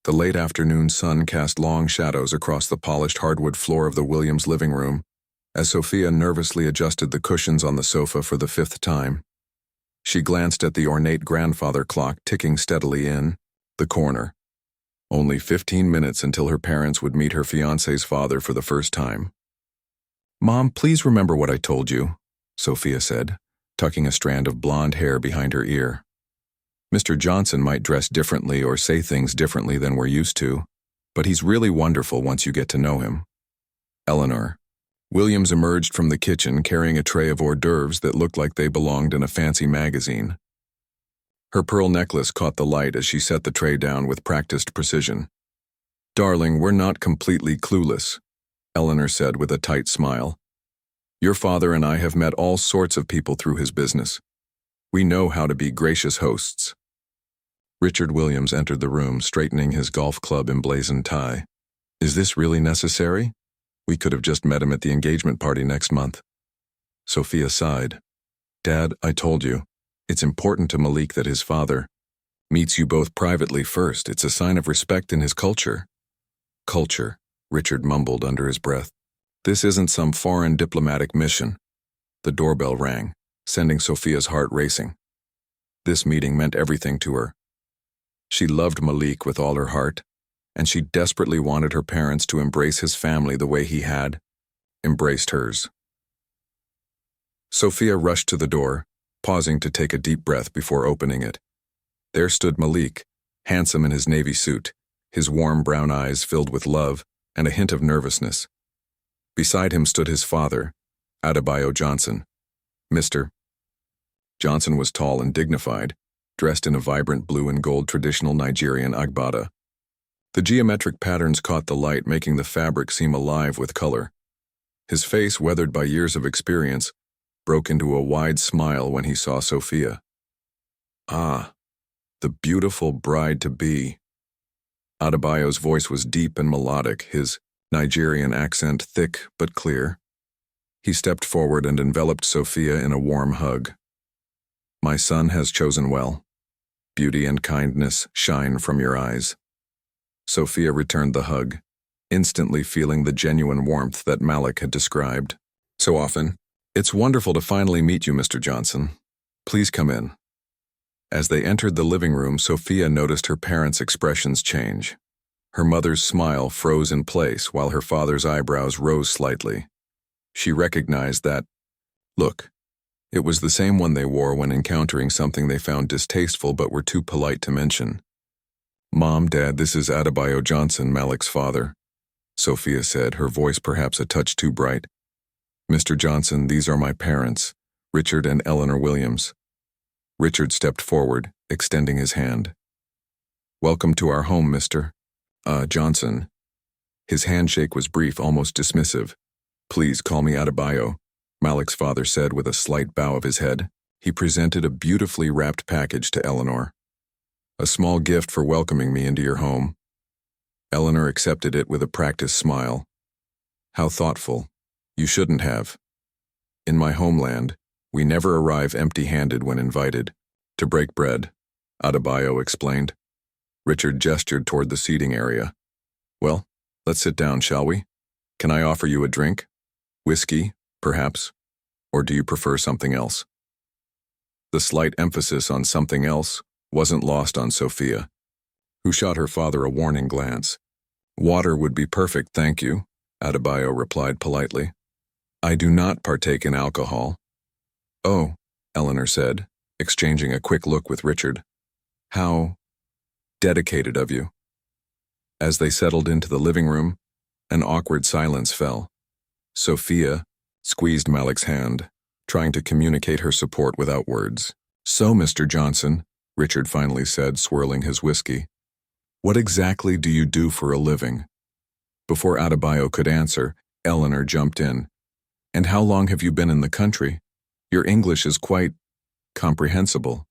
The late afternoon sun cast long shadows across the polished hardwood floor of the Williams living room, as Sophia nervously adjusted the cushions on the sofa for the 5th time. She glanced at the ornate grandfather clock ticking steadily in the corner. Only 15 minutes until her parents would meet her fiancé's father for the first time. "Mom, please remember what I told you," Sophia said, tucking a strand of blonde hair behind her ear. "Mr. Johnson might dress differently or say things differently than we're used to, but he's really wonderful once you get to know him." Eleanor. Williams emerged from the kitchen carrying a tray of hors d'oeuvres that looked like they belonged in a fancy magazine. Her pearl necklace caught the light as she set the tray down with practiced precision. "Darling, we're not completely clueless," Eleanor said with a tight smile. "Your father and I have met all sorts of people through his business. We know how to be gracious hosts." Richard Williams entered the room, straightening his golf club emblazoned tie. "Is this really necessary? We could have just met him at the engagement party next month." Sophia sighed. "Dad, I told you, it's important to Malik that his father meets you both privately first. It's a sign of respect in his culture." "Culture," Richard mumbled under his breath. "This isn't some foreign diplomatic mission." The doorbell rang, sending Sophia's heart racing. This meeting meant everything to her. She loved Malik with all her heart, and she desperately wanted her parents to embrace his family the way he had embraced hers. Sophia rushed to the door, pausing to take a deep breath before opening it. There stood Malik, handsome in his navy suit, his warm brown eyes filled with love and a hint of nervousness. Beside him stood his father, Adebayo Johnson. Mr. Johnson was tall and dignified, dressed in a vibrant blue and gold traditional Nigerian agbada. The geometric patterns caught the light, making the fabric seem alive with color. His face, weathered by years of experience, broke into a wide smile when he saw Sophia. "Ah, the beautiful bride-to-be." Adebayo's voice was deep and melodic, his Nigerian accent thick but clear. He stepped forward and enveloped Sophia in a warm hug. "My son has chosen well. Beauty and kindness shine from your eyes." Sophia returned the hug, instantly feeling the genuine warmth that Malik had described so often. "It's wonderful to finally meet you, Mr. Johnson. Please come in." As they entered the living room, Sophia noticed her parents' expressions change. Her mother's smile froze in place while her father's eyebrows rose slightly. She recognized that look. It was the same one they wore when encountering something they found distasteful but were too polite to mention. "Mom, Dad, this is Adebayo Johnson, Malik's father," Sophia said, her voice perhaps a touch too bright. "Mr. Johnson, these are my parents, Richard and Eleanor Williams." Richard stepped forward, extending his hand. "Welcome to our home, Mr. Johnson." His handshake was brief, almost dismissive. "Please call me Adebayo," Malik's father said with a slight bow of his head. He presented a beautifully wrapped package to Eleanor. "A small gift for welcoming me into your home." Eleanor accepted it with a practiced smile. "How thoughtful. You shouldn't have. In my homeland, we never arrive empty-handed when invited. To break bread," Adebayo explained. Richard gestured toward the seating area. "Well, let's sit down, shall we? Can I offer you a drink? Whiskey, perhaps? Or do you prefer something else?" The slight emphasis on something else wasn't lost on Sophia, who shot her father a warning glance. "Water would be perfect, thank you," Adebayo replied politely. "I do not partake in alcohol." "Oh," Eleanor said, exchanging a quick look with Richard. "How dedicated of you." As they settled into the living room, an awkward silence fell. Sophia squeezed Malik's hand, trying to communicate her support without words. "So, Mr. Johnson," Richard finally said, swirling his whiskey, "what exactly do you do for a living?" Before Adebayo could answer, Eleanor jumped in. "And how long have you been in the country? Your English is quite comprehensible."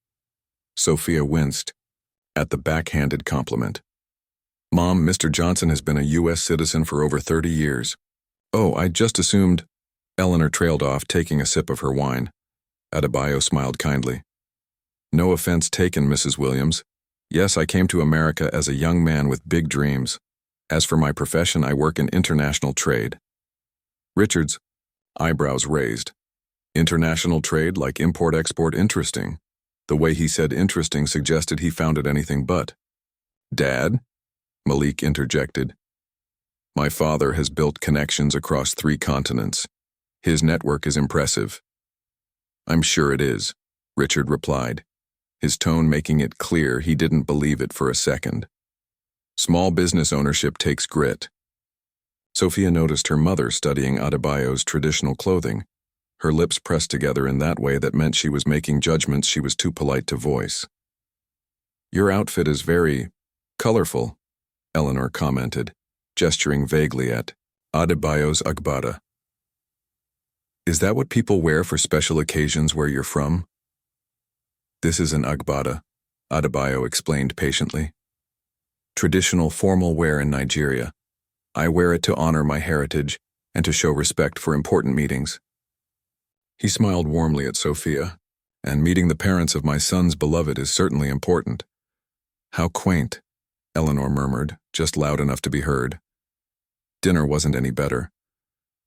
Sophia winced at the backhanded compliment. "Mom, Mr. Johnson has been a U.S. citizen for over 30 years. "Oh, I just assumed—" Eleanor trailed off, taking a sip of her wine. Adebayo smiled kindly. "No offense taken, Mrs. Williams. Yes, I came to America as a young man with big dreams. As for my profession, I work in international trade. Richard's eyebrows raised. International trade, like import-export, interesting. The way he said interesting suggested he found it anything but. Dad? Malik interjected. My father has built connections across 3 continents. His network is impressive. I'm sure it is, Richard replied, his tone making it clear he didn't believe it for a second. Small business ownership takes grit. Sophia noticed her mother studying Adebayo's traditional clothing, her lips pressed together in that way that meant she was making judgments she was too polite to voice. Your outfit is very colorful, Eleanor commented, gesturing vaguely at Adebayo's agbada. Is that what people wear for special occasions where you're from? This is an agbada, Adebayo explained patiently. Traditional formal wear in Nigeria. I wear it to honor my heritage and to show respect for important meetings. He smiled warmly at Sophia, and meeting the parents of my son's beloved is certainly important. How quaint, Eleanor murmured, just loud enough to be heard. Dinner wasn't any better.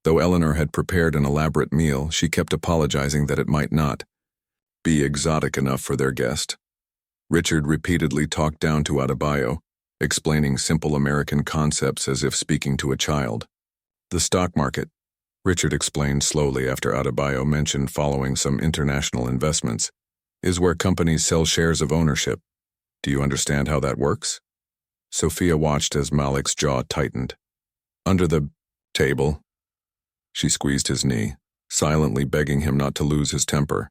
Though Eleanor had prepared an elaborate meal, she kept apologizing that it might not be exotic enough for their guest. Richard repeatedly talked down to Adebayo, explaining simple American concepts as if speaking to a child. The stock market, Richard explained slowly after Adebayo mentioned following some international investments, is where companies sell shares of ownership. Do you understand how that works? Sophia watched as Malik's jaw tightened. Under the table, she squeezed his knee, silently begging him not to lose his temper.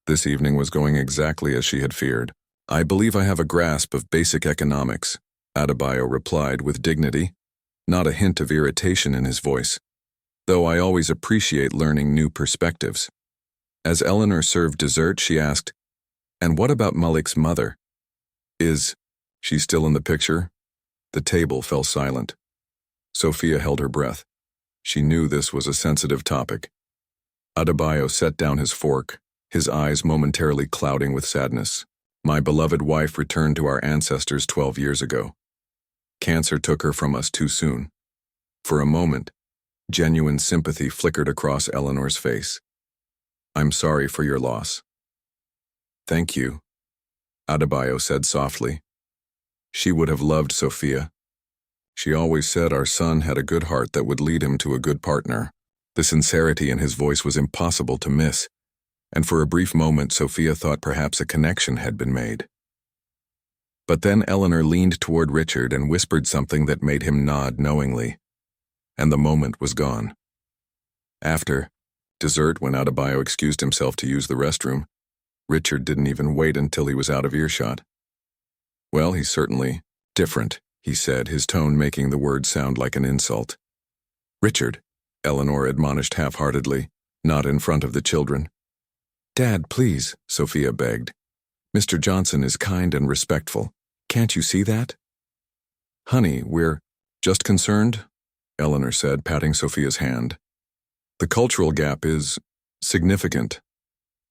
This evening was going exactly as she had feared. I believe I have a grasp of basic economics, Adebayo replied with dignity, not a hint of irritation in his voice, though I always appreciate learning new perspectives. As Eleanor served dessert, she asked, And what about Malik's mother? Is she still in the picture? The table fell silent. Sophia held her breath. She knew this was a sensitive topic. Adebayo set down his fork, his eyes momentarily clouding with sadness. My beloved wife returned to our ancestors 12 years ago. Cancer took her from us too soon. For a moment, genuine sympathy flickered across Eleanor's face. I'm sorry for your loss. Thank you, Adebayo said softly. She would have loved Sophia. She always said our son had a good heart that would lead him to a good partner. The sincerity in his voice was impossible to miss, and for a brief moment Sophia thought perhaps a connection had been made. But then Eleanor leaned toward Richard and whispered something that made him nod knowingly, and the moment was gone. After dessert, when Adebayo excused himself to use the restroom, Richard didn't even wait until he was out of earshot. Well, he's certainly different, he said, his tone making the word sound like an insult. Richard, Eleanor admonished half-heartedly, not in front of the children. Dad, please, Sophia begged. Mr. Johnson is kind and respectful. Can't you see that? Honey, we're just concerned, Eleanor said, patting Sophia's hand. The cultural gap is significant.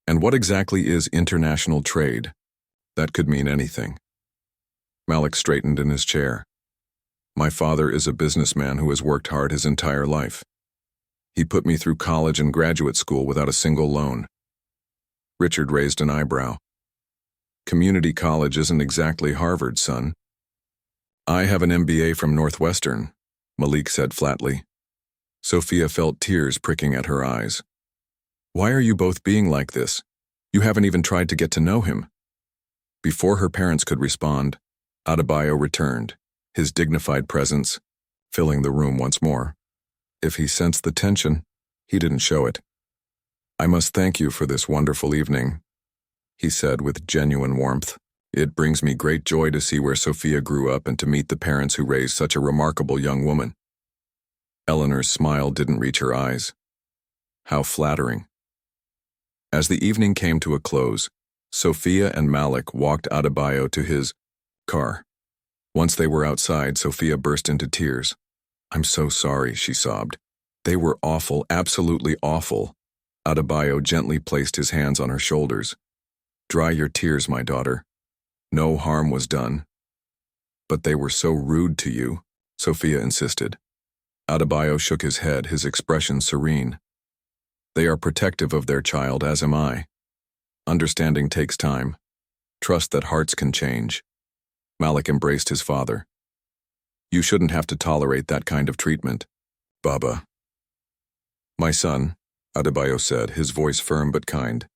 And what exactly is international trade? That could mean anything. Malik straightened in his chair. My father is a businessman who has worked hard his entire life. He put me through college and graduate school without a single loan. Richard raised an eyebrow. Community college isn't exactly Harvard, son. I have an MBA from Northwestern, Malik said flatly. Sophia felt tears pricking at her eyes. Why are you both being like this? You haven't even tried to get to know him. Before her parents could respond, Adebayo returned, his dignified presence filling the room once more. If he sensed the tension, he didn't show it. I must thank you for this wonderful evening, he said with genuine warmth. It brings me great joy to see where Sophia grew up and to meet the parents who raised such a remarkable young woman. Eleanor's smile didn't reach her eyes. How flattering. As the evening came to a close, Sophia and Malik walked Adebayo to his car. Once they were outside, Sophia burst into tears. I'm so sorry, she sobbed. They were awful, absolutely awful. Adebayo gently placed his hands on her shoulders. Dry your tears, my daughter. No harm was done. But they were so rude to you, Sophia insisted. Adebayo shook his head, his expression serene. They are protective of their child, as am I. Understanding takes time. Trust that hearts can change. Malik embraced his father. You shouldn't have to tolerate that kind of treatment, Baba. My son, Adebayo said, his voice firm but kind.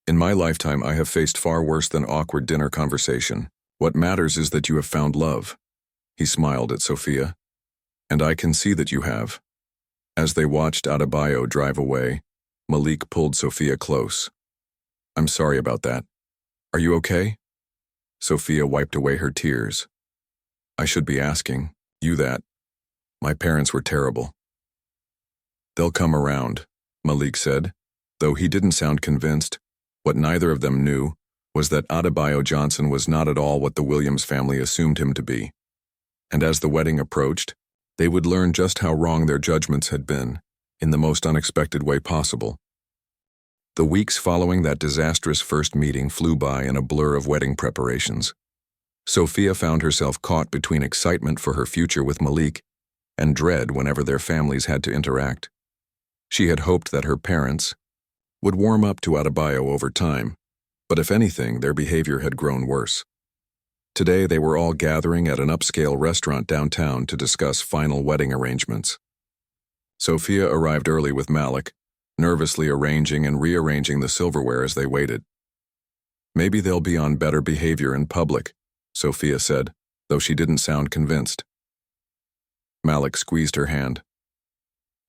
In my lifetime I have faced far worse than awkward dinner conversation. What matters is that you have found love. He smiled at Sophia. And I can see that you have. As they watched Adebayo drive away, Malik pulled Sophia close. I'm sorry about that. Are you okay? Sophia wiped away her tears. I should be asking you that. My parents were terrible. They'll come around, Malik said, though he didn't sound convinced. What neither of them knew was that Adebayo Johnson was not at all what the Williams family assumed him to be. And as the wedding approached, they would learn just how wrong their judgments had been, in the most unexpected way possible. The weeks following that disastrous first meeting flew by in a blur of wedding preparations. Sophia found herself caught between excitement for her future with Malik and dread whenever their families had to interact. She had hoped that her parents would warm up to Adebayo over time, but if anything, their behavior had grown worse. Today, they were all gathering at an upscale restaurant downtown to discuss final wedding arrangements. Sophia arrived early with Malik, nervously arranging and rearranging the silverware as they waited. Maybe they'll be on better behavior in public, Sophia said, though she didn't sound convinced. Malik squeezed her hand.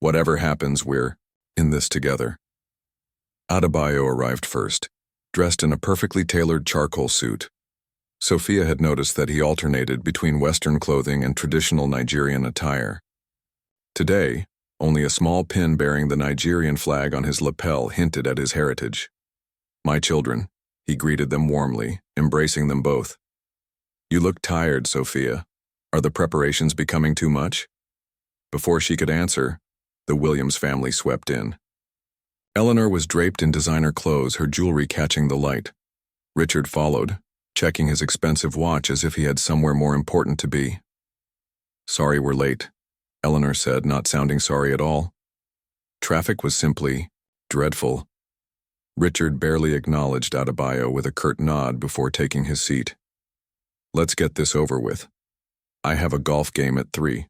Whatever happens, we're in this together. Adebayo arrived first, dressed in a perfectly tailored charcoal suit. Sophia had noticed that he alternated between Western clothing and traditional Nigerian attire. Today, only a small pin bearing the Nigerian flag on his lapel hinted at his heritage. My children, he greeted them warmly, embracing them both. You look tired, Sophia. Are the preparations becoming too much? Before she could answer, the Williams family swept in. Eleanor was draped in designer clothes, her jewelry catching the light. Richard followed, checking his expensive watch as if he had somewhere more important to be. Sorry we're late, Eleanor said, not sounding sorry at all. Traffic was simply dreadful. Richard barely acknowledged Adebayo with a curt nod before taking his seat. Let's get this over with. I have a golf game at 3.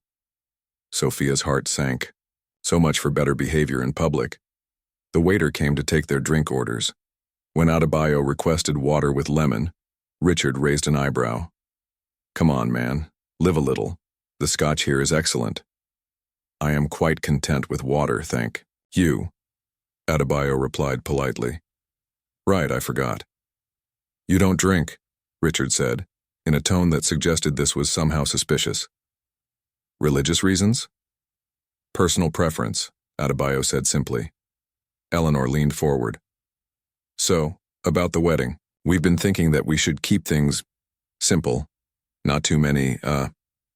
Sophia's heart sank. So much for better behavior in public. The waiter came to take their drink orders. When Adebayo requested water with lemon, Richard raised an eyebrow. Come on, man. Live a little. The scotch here is excellent. I am quite content with water, thank you, Adebayo replied politely. Right, I forgot. You don't drink, Richard said, in a tone that suggested this was somehow suspicious. Religious reasons? Personal preference, Adebayo said simply. Eleanor leaned forward. So, about the wedding, we've been thinking that we should keep things simple, not too many,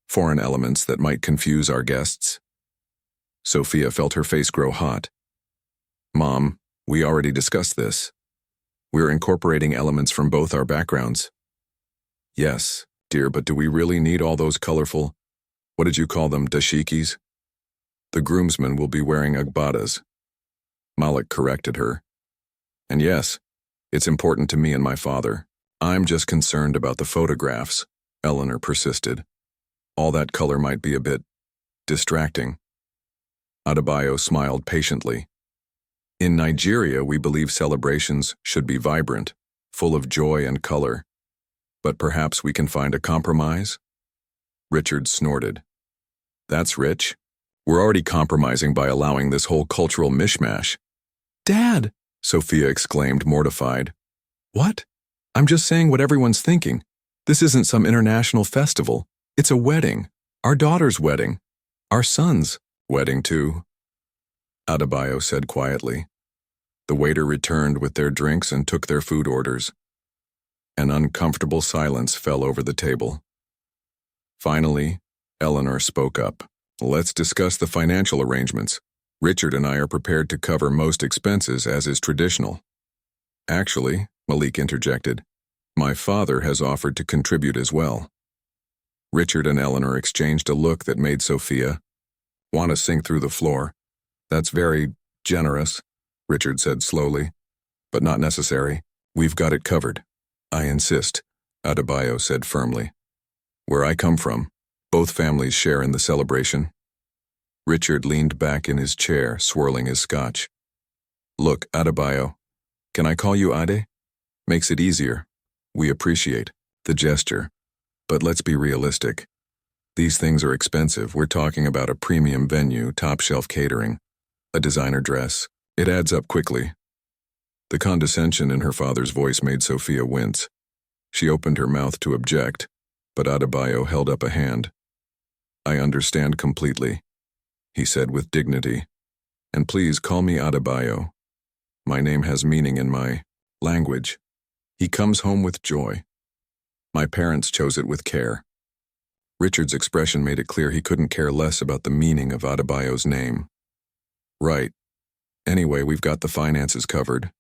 foreign elements that might confuse our guests. Sophia felt her face grow hot. Mom, we already discussed this. We're incorporating elements from both our backgrounds. Yes, dear, but do we really need all those colorful, what did you call them, dashikis? The groomsmen will be wearing agbadas. Malik corrected her. And yes, it's important to me and my father. I'm just concerned about the photographs, Eleanor persisted. All that color might be a bit distracting. Adebayo smiled patiently. In Nigeria, we believe celebrations should be vibrant, full of joy and color. But perhaps we can find a compromise? Richard snorted. That's rich. We're already compromising by allowing this whole cultural mishmash. Dad, Sophia exclaimed, mortified. What? I'm just saying what everyone's thinking. This isn't some international festival. It's a wedding. Our daughter's wedding. Our son's wedding, too. Adebayo said quietly. The waiter returned with their drinks and took their food orders. An uncomfortable silence fell over the table. Finally, Eleanor spoke up. Let's discuss the financial arrangements. Richard and I are prepared to cover most expenses as is traditional. Actually, Malik interjected, My father has offered to contribute as well. Richard and Eleanor exchanged a look that made Sophia want to sink through the floor. That's very generous, Richard said slowly, but not necessary. We've got it covered. I insist, Adebayo said firmly. Where I come from, both families share in the celebration. Richard leaned back in his chair, swirling his scotch. Look, Adebayo, can I call you Ade? Makes it easier. We appreciate the gesture, but let's be realistic. These things are expensive. We're talking about a premium venue, top-shelf catering, a designer dress. It adds up quickly. The condescension in her father's voice made Sophia wince. She opened her mouth to object, but Adebayo held up a hand. I understand completely, he said with dignity. And please call me Adebayo. My name has meaning in my language. He comes home with joy. My parents chose it with care. Richard's expression made it clear he couldn't care less about the meaning of Adebayo's name. Right. Anyway, we've got the finances covered.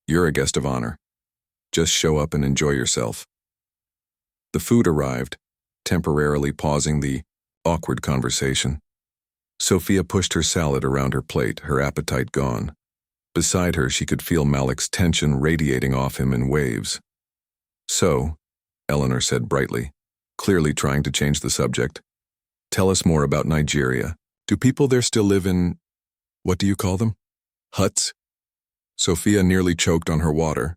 You're a guest of honor. Just show up and enjoy yourself. The food arrived, temporarily pausing the awkward conversation. Sophia pushed her salad around her plate, her appetite gone. Beside her, she could feel Malik's tension radiating off him in waves. So, Eleanor said brightly, clearly trying to change the subject, tell us more about Nigeria. Do people there still live in, what do you call them? Huts? Sophia nearly choked on her water.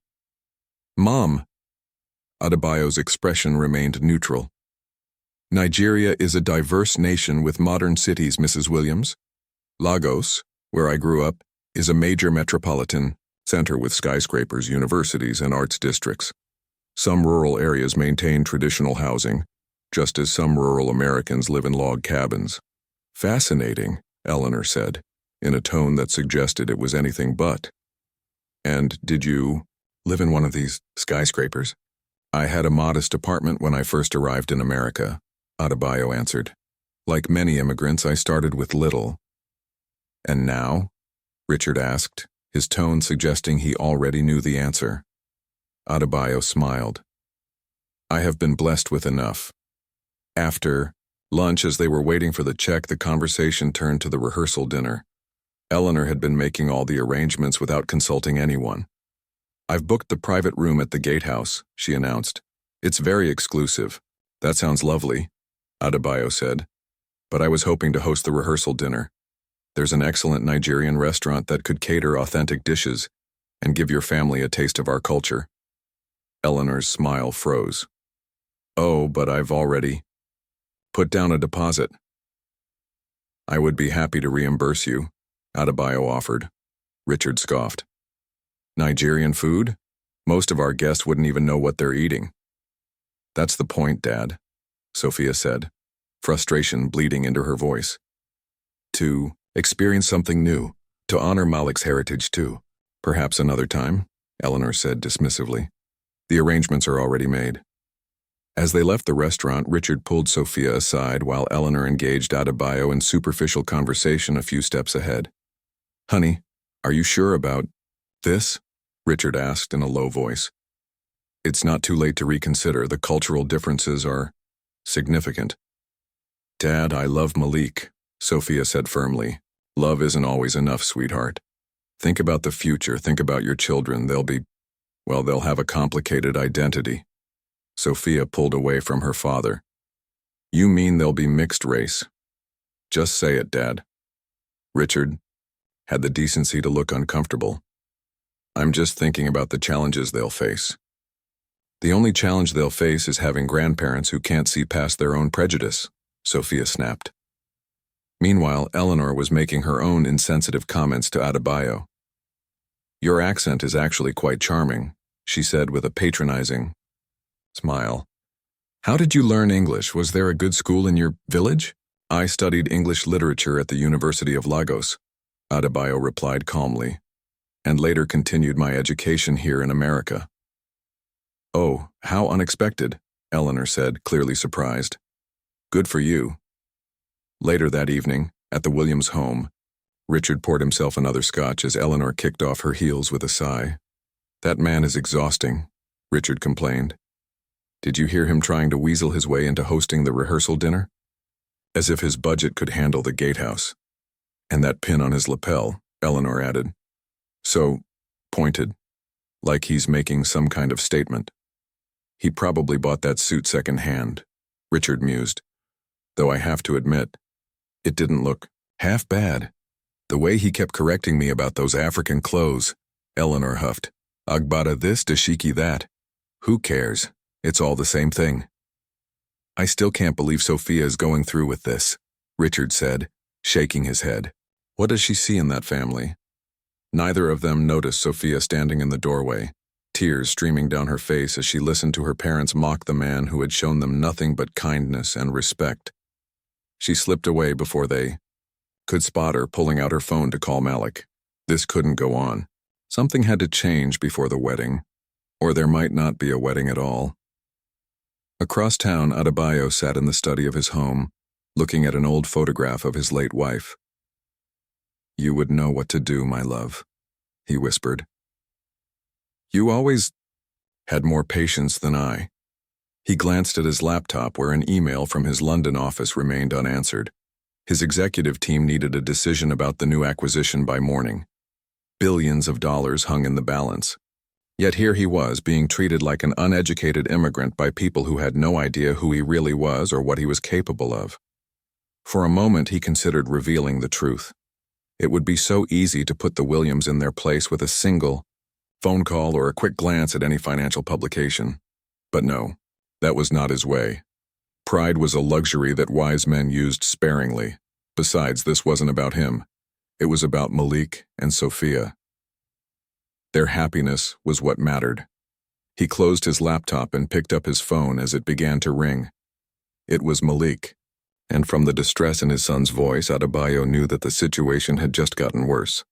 Mom! Adebayo's expression remained neutral. Nigeria is a diverse nation with modern cities, Mrs. Williams. Lagos, where I grew up, is a major metropolitan center with skyscrapers, universities, and arts districts. Some rural areas maintain traditional housing, just as some rural Americans live in log cabins. Fascinating, Eleanor said, in a tone that suggested it was anything but. And did you live in one of these skyscrapers? I had a modest apartment when I first arrived in America, Adebayo answered. Like many immigrants, I started with little. And now? Richard asked, his tone suggesting he already knew the answer. Adebayo smiled. I have been blessed with enough. After lunch, as they were waiting for the check, the conversation turned to the rehearsal dinner. Eleanor had been making all the arrangements without consulting anyone. I've booked the private room at the gatehouse, she announced. It's very exclusive. That sounds lovely, Adebayo said. But I was hoping to host the rehearsal dinner. There's an excellent Nigerian restaurant that could cater authentic dishes and give your family a taste of our culture. Eleanor's smile froze. Oh, but I've already put down a deposit. I would be happy to reimburse you, Adebayo offered. Richard scoffed. Nigerian food? Most of our guests wouldn't even know what they're eating. That's the point, Dad, Sophia said, frustration bleeding into her voice. To experience something new, to honor Malik's heritage too. Perhaps another time, Eleanor said dismissively. The arrangements are already made. As they left the restaurant, Richard pulled Sophia aside while Eleanor engaged Adebayo in superficial conversation a few steps ahead. Honey, are you sure about this? Richard asked in a low voice. It's not too late to reconsider. The cultural differences are significant. Dad, I love Malik, Sophia said firmly. Love isn't always enough, sweetheart. Think about the future. Think about your children. They'll have a complicated identity. Sophia pulled away from her father. You mean they'll be mixed race? Just say it, Dad. Richard had the decency to look uncomfortable. I'm just thinking about the challenges they'll face. The only challenge they'll face is having grandparents who can't see past their own prejudice, Sophia snapped. Meanwhile, Eleanor was making her own insensitive comments to Adebayo. Your accent is actually quite charming, she said with a patronizing smile. How did you learn English? Was there a good school in your village? I studied English literature at the University of Lagos, Adebayo replied calmly, and later continued my education here in America. Oh, how unexpected, Eleanor said, clearly surprised. Good for you. Later that evening, at the Williams home, Richard poured himself another scotch as Eleanor kicked off her heels with a sigh. That man is exhausting, Richard complained. Did you hear him trying to weasel his way into hosting the rehearsal dinner? As if his budget could handle the gatehouse. And that pin on his lapel, Eleanor added. So, pointed, like he's making some kind of statement. He probably bought that suit second-hand, Richard mused. Though I have to admit, it didn't look half bad. The way he kept correcting me about those African clothes, Eleanor huffed. Agbada this, dashiki that. Who cares? It's all the same thing. I still can't believe Sophia is going through with this, Richard said, shaking his head. What does she see in that family? Neither of them noticed Sophia standing in the doorway, tears streaming down her face as she listened to her parents mock the man who had shown them nothing but kindness and respect. She slipped away before they could spot her pulling out her phone to call Malik. This couldn't go on. Something had to change before the wedding, or there might not be a wedding at all. Across town, Adebayo sat in the study of his home, looking at an old photograph of his late wife. You would know what to do, my love, he whispered. You always had more patience than I. He glanced at his laptop where an email from his London office remained unanswered. His executive team needed a decision about the new acquisition by morning. Billions of dollars hung in the balance. Yet here he was, being treated like an uneducated immigrant by people who had no idea who he really was or what he was capable of. For a moment he considered revealing the truth. It would be so easy to put the Williams in their place with a single phone call or a quick glance at any financial publication. But no, that was not his way. Pride was a luxury that wise men used sparingly. Besides, this wasn't about him. It was about Malik and Sophia. Their happiness was what mattered. He closed his laptop and picked up his phone as it began to ring. It was Malik, and from the distress in his son's voice, Adebayo knew that the situation had just gotten worse.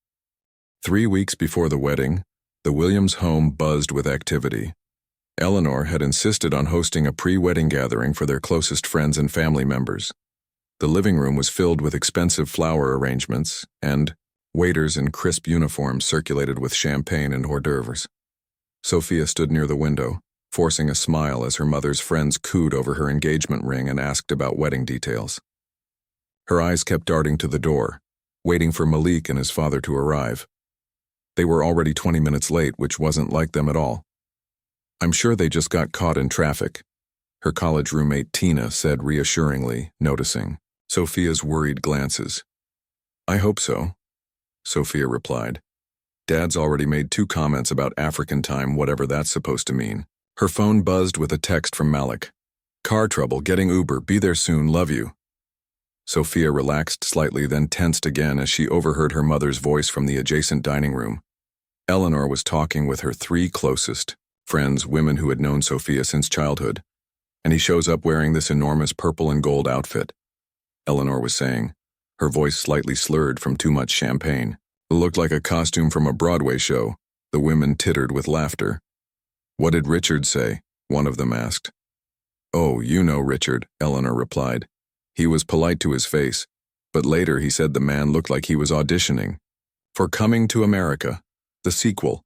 3 weeks before the wedding, the Williams home buzzed with activity. Eleanor had insisted on hosting a pre-wedding gathering for their closest friends and family members. The living room was filled with expensive flower arrangements, and waiters in crisp uniforms circulated with champagne and hors d'oeuvres. Sophia stood near the window, forcing a smile as her mother's friends cooed over her engagement ring and asked about wedding details. Her eyes kept darting to the door, waiting for Malik and his father to arrive. They were already 20 minutes late, which wasn't like them at all. I'm sure they just got caught in traffic, her college roommate Tina said reassuringly, noticing Sophia's worried glances. I hope so, Sophia replied. Dad's already made 2 comments about African time, whatever that's supposed to mean. Her phone buzzed with a text from Malik. Car trouble, getting Uber, be there soon, love you. Sophia relaxed slightly, then tensed again as she overheard her mother's voice from the adjacent dining room. Eleanor was talking with her 3 closest friends, women who had known Sophia since childhood, and he shows up wearing this enormous purple and gold outfit, Eleanor was saying, her voice slightly slurred from too much champagne. It looked like a costume from a Broadway show. The women tittered with laughter. What did Richard say? One of them asked. Oh, you know Richard, Eleanor replied. He was polite to his face, but later he said the man looked like he was auditioning for Coming to America, the sequel.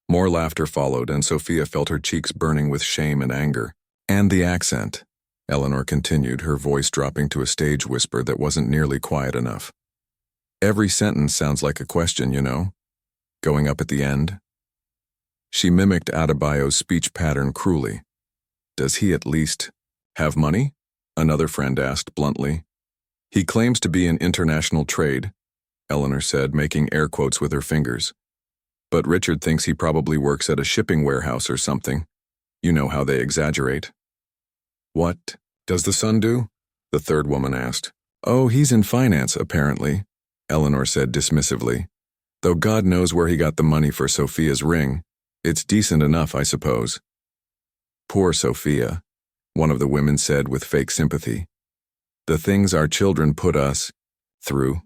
More laughter followed, and Sophia felt her cheeks burning with shame and anger. And the accent, Eleanor continued, her voice dropping to a stage whisper that wasn't nearly quiet enough. Every sentence sounds like a question, you know? Going up at the end? She mimicked Adebayo's speech pattern cruelly. Does he at least have money? Another friend asked bluntly. He claims to be in international trade, Eleanor said, making air quotes with her fingers. But Richard thinks he probably works at a shipping warehouse or something. You know how they exaggerate. What does the son do? The third woman asked. Oh, he's in finance, apparently, Eleanor said dismissively. Though God knows where he got the money for Sophia's ring. It's decent enough, I suppose. Poor Sophia, one of the women said with fake sympathy. The things our children put us through.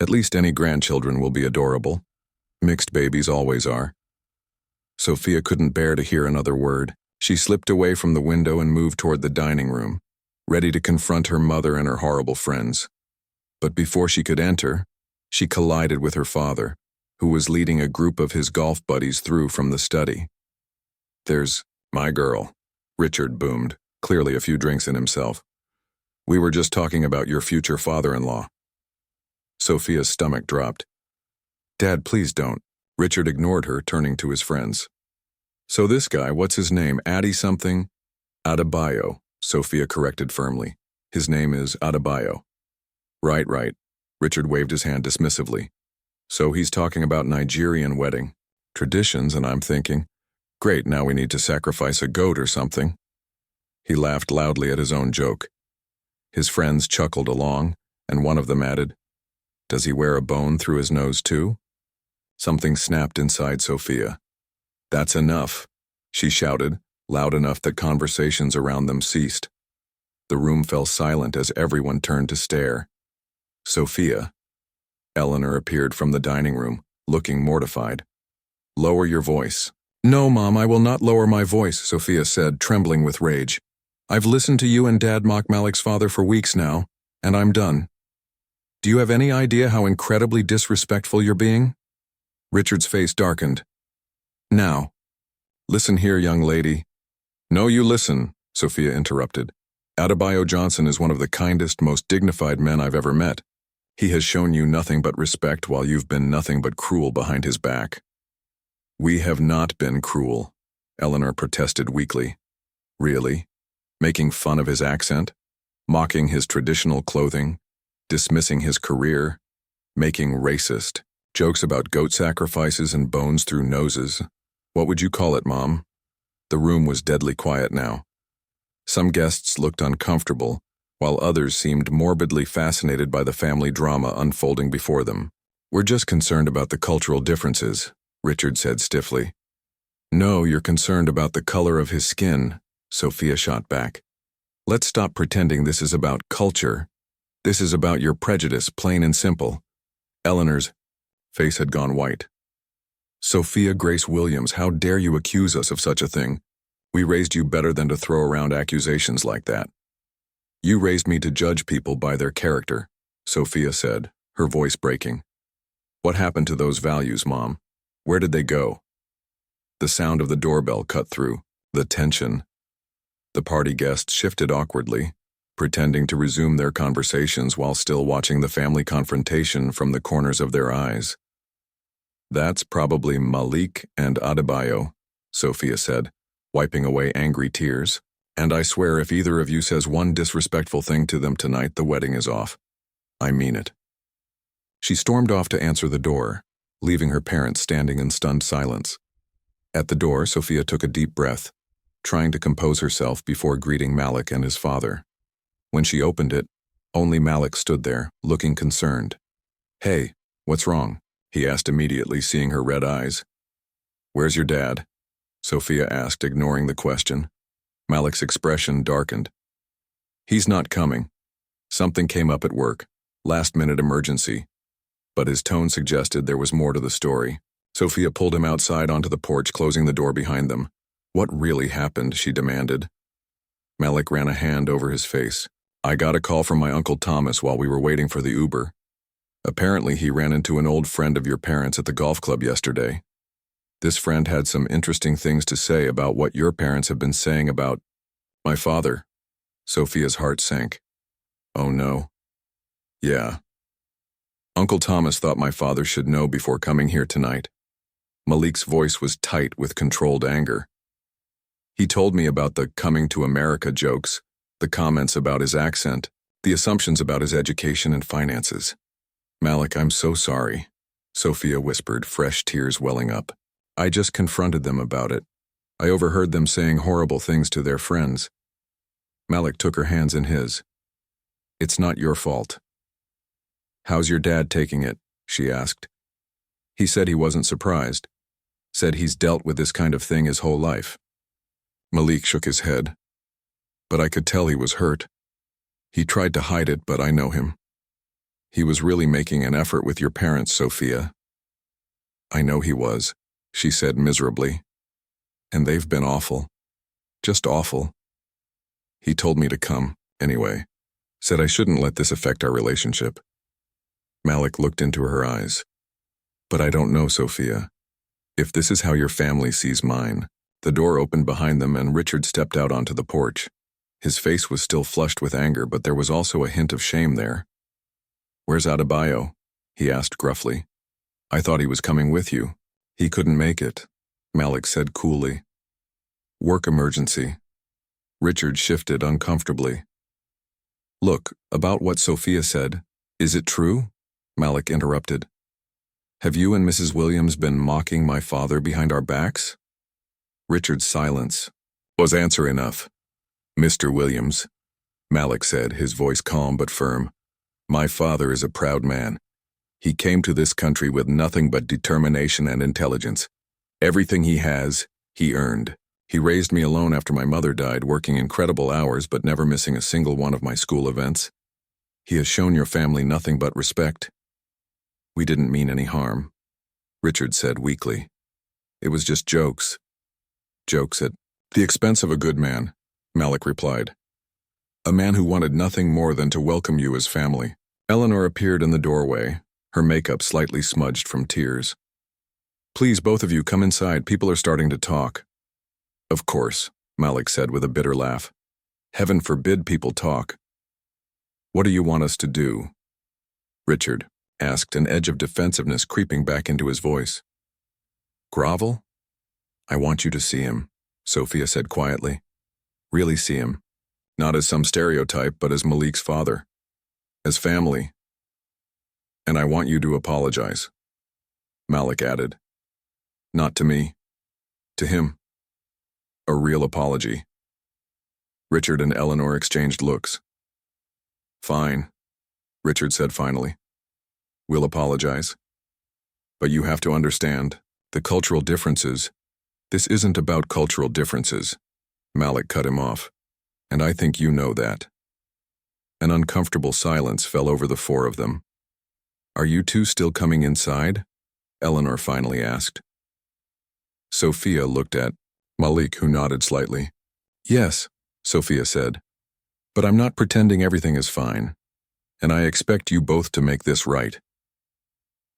At least any grandchildren will be adorable. Mixed babies always are. Sophia couldn't bear to hear another word. She slipped away from the window and moved toward the dining room, ready to confront her mother and her horrible friends. But before she could enter, she collided with her father, who was leading a group of his golf buddies through from the study. There's my girl, Richard boomed, clearly a few drinks in himself. We were just talking about your future father-in-law. Sophia's stomach dropped. Dad, please don't. Richard ignored her, turning to his friends. So this guy, what's his name? Addy something? Adebayo, Sophia corrected firmly. His name is Adebayo. Right. Richard waved his hand dismissively. So he's talking about Nigerian wedding traditions, and I'm thinking, great, now we need to sacrifice a goat or something. He laughed loudly at his own joke. His friends chuckled along, and one of them added, Does he wear a bone through his nose too? Something snapped inside Sophia. That's enough, she shouted, loud enough that conversations around them ceased. The room fell silent as everyone turned to stare. Sophia. Eleanor appeared from the dining room, looking mortified. Lower your voice. No, Mom, I will not lower my voice, Sophia said, trembling with rage. I've listened to you and Dad mock Malik's father for weeks now, and I'm done. Do you have any idea how incredibly disrespectful you're being? Richard's face darkened. Now, listen here, young lady. No, you listen, Sophia interrupted. Adebayo Johnson is one of the kindest, most dignified men I've ever met. He has shown you nothing but respect while you've been nothing but cruel behind his back. We have not been cruel, Eleanor protested weakly. Really? Making fun of his accent? Mocking his traditional clothing? Dismissing his career? Making racist jokes about goat sacrifices and bones through noses? What would you call it, Mom? The room was deadly quiet now. Some guests looked uncomfortable, while others seemed morbidly fascinated by the family drama unfolding before them. We're just concerned about the cultural differences, Richard said stiffly. No, you're concerned about the color of his skin, Sophia shot back. Let's stop pretending this is about culture. This is about your prejudice, plain and simple. Eleanor's face had gone white. Sophia Grace Williams, how dare you accuse us of such a thing? We raised you better than to throw around accusations like that. You raised me to judge people by their character, Sophia said, her voice breaking. What happened to those values, Mom? Where did they go? The sound of the doorbell cut through, the tension. The party guests shifted awkwardly, pretending to resume their conversations while still watching the family confrontation from the corners of their eyes. That's probably Malik and Adebayo, Sophia said, wiping away angry tears. And I swear if either of you says one disrespectful thing to them tonight, the wedding is off. I mean it. She stormed off to answer the door, leaving her parents standing in stunned silence. At the door, Sophia took a deep breath, trying to compose herself before greeting Malik and his father. When she opened it, only Malik stood there, looking concerned. Hey, what's wrong? He asked immediately, seeing her red eyes. Where's your dad? Sophia asked, ignoring the question. Malik's expression darkened. He's not coming. Something came up at work, last-minute emergency. But his tone suggested there was more to the story. Sophia pulled him outside onto the porch, closing the door behind them. What really happened? She demanded. Malik ran a hand over his face. I got a call from my Uncle Thomas while we were waiting for the Uber. Apparently he ran into an old friend of your parents at the golf club yesterday. This friend had some interesting things to say about what your parents have been saying about my father. Sophia's heart sank. Oh no. Yeah. Uncle Thomas thought my father should know before coming here tonight. Malik's voice was tight with controlled anger. He told me about the coming to America jokes, the comments about his accent, the assumptions about his education and finances. Malik, I'm so sorry, Sophia whispered, fresh tears welling up. I just confronted them about it. I overheard them saying horrible things to their friends. Malik took her hands in his. It's not your fault. How's your dad taking it? She asked. He said he wasn't surprised. Said he's dealt with this kind of thing his whole life. Malik shook his head. But I could tell he was hurt. He tried to hide it, but I know him. He was really making an effort with your parents, Sophia. I know he was, she said miserably. And they've been awful. Just awful. He told me to come, anyway. Said I shouldn't let this affect our relationship. Malik looked into her eyes. But I don't know, Sophia. If this is how your family sees mine, The door opened behind them and Richard stepped out onto the porch. His face was still flushed with anger, but there was also a hint of shame there. "Where's Adebayo?" he asked gruffly. "I thought he was coming with you." "He couldn't make it," Malik said coolly. "Work emergency." Richard shifted uncomfortably. "Look, about what Sophia said, is it true?" Malik interrupted. "Have you and Mrs. Williams been mocking my father behind our backs?" Richard's silence was answer enough. "Mr. Williams," Malik said, his voice calm but firm, "my father is a proud man. He came to this country with nothing but determination and intelligence. Everything he has, he earned. He raised me alone after my mother died, working incredible hours but never missing a single one of my school events. He has shown your family nothing but respect." "We didn't mean any harm," Richard said weakly. "It was just jokes." "Jokes at the expense of a good man," Malik replied. "A man who wanted nothing more than to welcome you as family." Eleanor appeared in the doorway, her makeup slightly smudged from tears. "Please, both of you, come inside. People are starting to talk." "Of course," Malik said with a bitter laugh. "Heaven forbid people talk." "What do you want us to do?" Richard asked, an edge of defensiveness creeping back into his voice. "Grovel?" "I want you to see him," Sophia said quietly. "Really see him. Not as some stereotype, but as Malik's father. As family. And I want you to apologize." Malik added. "Not to me. To him. A real apology." Richard and Eleanor exchanged looks. "Fine," Richard said finally. "We'll apologize. But you have to understand, the cultural differences. This isn't about cultural differences." Malik cut him off. "And I think you know that." An uncomfortable silence fell over the four of them. "Are you two still coming inside?" Eleanor finally asked. Sophia looked at Malik, who nodded slightly. "Yes," Sophia said. "But I'm not pretending everything is fine. And I expect you both to make this right."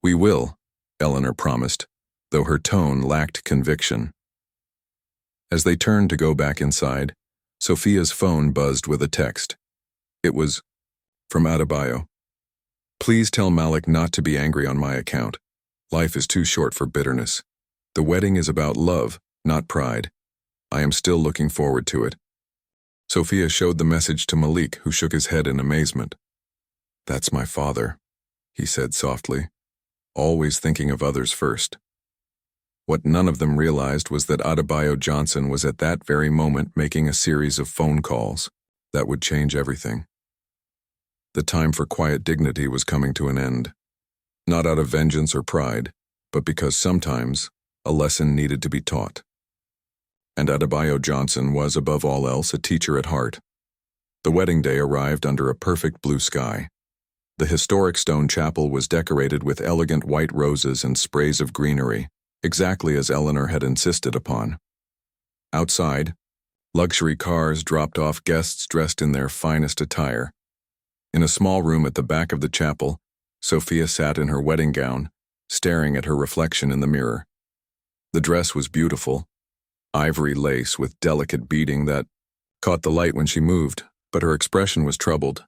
"We will," Eleanor promised, though her tone lacked conviction. As they turned to go back inside, Sophia's phone buzzed with a text. It was from Adebayo. "Please tell Malik not to be angry on my account. Life is too short for bitterness. The wedding is about love, not pride. I am still looking forward to it." Sophia showed the message to Malik, who shook his head in amazement. "That's my father," he said softly, "always thinking of others first." What none of them realized was that Adebayo Johnson was at that very moment making a series of phone calls that would change everything. The time for quiet dignity was coming to an end. Not out of vengeance or pride, but because sometimes a lesson needed to be taught. And Adebayo Johnson was, above all else, a teacher at heart. The wedding day arrived under a perfect blue sky. The historic stone chapel was decorated with elegant white roses and sprays of greenery, exactly as Eleanor had insisted upon. Outside, luxury cars dropped off guests dressed in their finest attire. In a small room at the back of the chapel, Sophia sat in her wedding gown, staring at her reflection in the mirror. The dress was beautiful, ivory lace with delicate beading that caught the light when she moved, but her expression was troubled.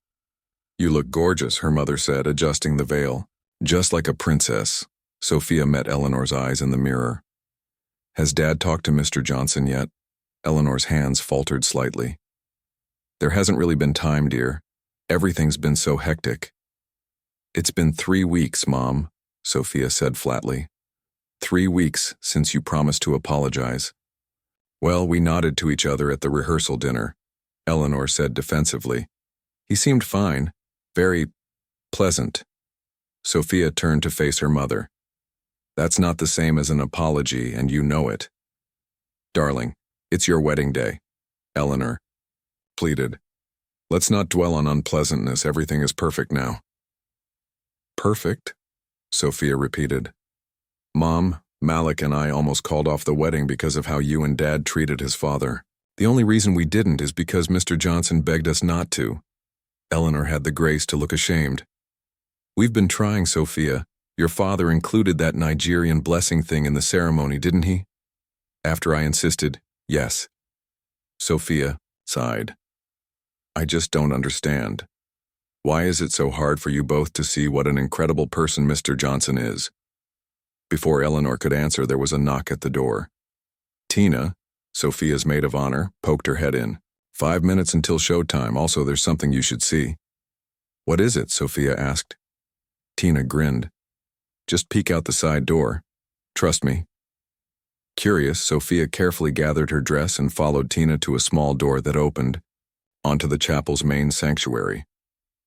"You look gorgeous," her mother said, adjusting the veil. "Just like a princess." Sophia met Eleanor's eyes in the mirror. "Has Dad talked to Mr. Johnson yet?" Eleanor's hands faltered slightly. "There hasn't really been time, dear. Everything's been so hectic." "It's been 3 weeks, Mom," Sophia said flatly. 3 weeks since you promised to apologize." "Well, we nodded to each other at the rehearsal dinner," Eleanor said defensively. "He seemed fine, very pleasant." Sophia turned to face her mother. "That's not the same as an apology, and you know it." "Darling, it's your wedding day," Eleanor pleaded. "Let's not dwell on unpleasantness. Everything is perfect now." "Perfect?" Sophia repeated. "Mom, Malik and I almost called off the wedding because of how you and Dad treated his father. The only reason we didn't is because Mr. Johnson begged us not to." Eleanor had the grace to look ashamed. "We've been trying, Sophia. Your father included that Nigerian blessing thing in the ceremony, didn't he? After I insisted, Yes. Sophia sighed. I just don't understand. Why is it so hard for you both to see what an incredible person Mr. Johnson is? Before Eleanor could answer, there was a knock at the door. Tina, Sophia's maid of honor, poked her head in. 5 minutes until showtime. Also, there's something you should see. What is it? Sophia asked. Tina grinned. Just peek out the side door. Trust me. Curious, Sophia carefully gathered her dress and followed Tina to a small door that opened onto the chapel's main sanctuary.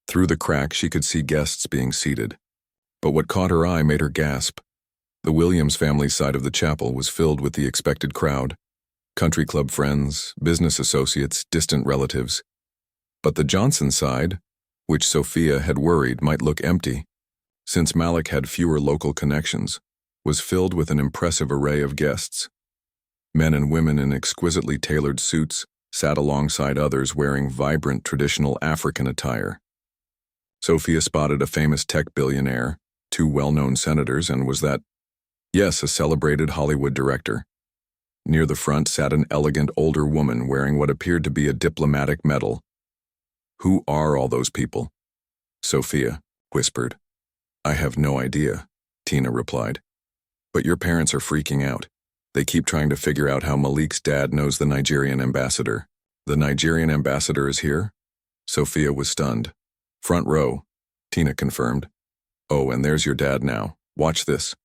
Through the crack, she could see guests being seated. But what caught her eye made her gasp. The Williams family's side of the chapel was filled with the expected crowd. Country club friends, business associates, distant relatives. But the Johnson side, which Sophia had worried might look empty, since Malik had fewer local connections, was filled with an impressive array of guests. Men and women in exquisitely tailored suits sat alongside others wearing vibrant traditional African attire. Sophia spotted a famous tech billionaire, 2 well-known senators, and was that, yes, a celebrated Hollywood director. Near the front sat an elegant older woman wearing what appeared to be a diplomatic medal. Who are all those people? Sophia whispered. I have no idea, Tina replied. But your parents are freaking out. They keep trying to figure out how Malik's dad knows the Nigerian ambassador. The Nigerian ambassador is here? Sophia was stunned. Front row, Tina confirmed. Oh, and there's your dad now. Watch this.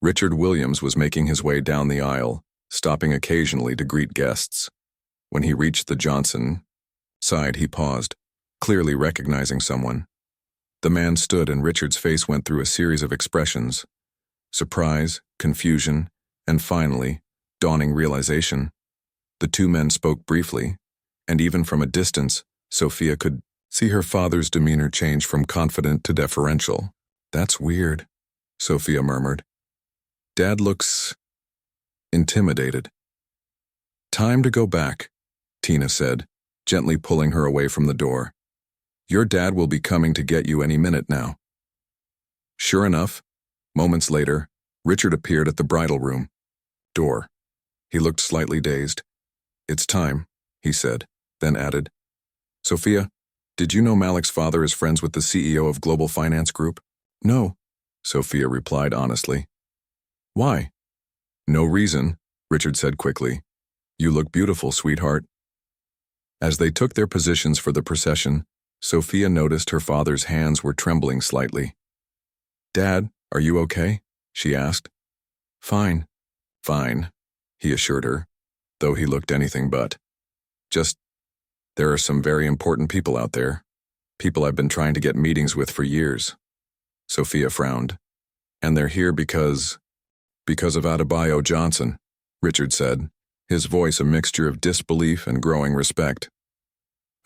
Richard Williams was making his way down the aisle, stopping occasionally to greet guests. When he reached the Johnson side, he paused, clearly recognizing someone. The man stood and Richard's face went through a series of expressions. Surprise, confusion, and finally, dawning realization. The 2 men spoke briefly, and even from a distance, Sophia could see her father's demeanor change from confident to deferential. That's weird, Sophia murmured. Dad looks intimidated. Time to go back, Tina said, gently pulling her away from the door. Your dad will be coming to get you any minute now. Sure enough, moments later, Richard appeared at the bridal room door. He looked slightly dazed. It's time, he said, then added, Sophia, did you know Malik's father is friends with the CEO of Global Finance Group? No, Sophia replied honestly. Why? No reason, Richard said quickly. You look beautiful, sweetheart. As they took their positions for the procession, Sophia noticed her father's hands were trembling slightly. Dad, are you okay? She asked. Fine, he assured her, though he looked anything but. Just, there are some very important people out there. People I've been trying to get meetings with for years. Sophia frowned. And they're here because of Adebayo Johnson, Richard said, his voice a mixture of disbelief and growing respect.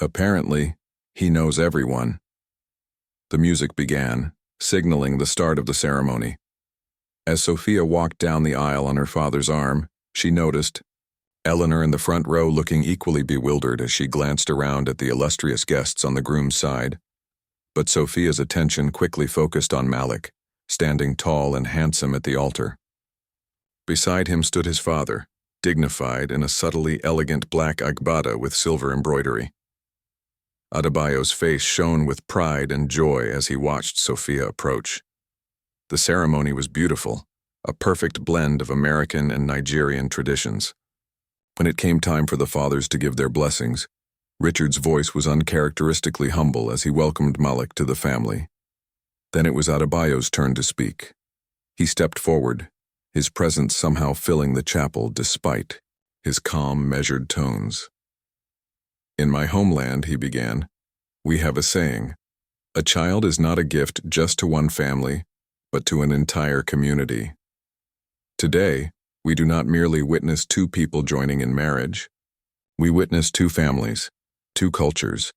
Apparently, he knows everyone. The music began, signaling the start of the ceremony. As Sophia walked down the aisle on her father's arm, she noticed Eleanor in the front row looking equally bewildered as she glanced around at the illustrious guests on the groom's side. But Sophia's attention quickly focused on Malik, standing tall and handsome at the altar. Beside him stood his father, dignified in a subtly elegant black agbada with silver embroidery. Adebayo's face shone with pride and joy as he watched Sophia approach. The ceremony was beautiful, a perfect blend of American and Nigerian traditions. When it came time for the fathers to give their blessings, Richard's voice was uncharacteristically humble as he welcomed Malik to the family. Then it was Adebayo's turn to speak. He stepped forward, his presence somehow filling the chapel despite his calm, measured tones. In my homeland, he began, we have a saying, a child is not a gift just to one family, but to an entire community. Today, we do not merely witness 2 people joining in marriage. We witness 2 families, 2 cultures,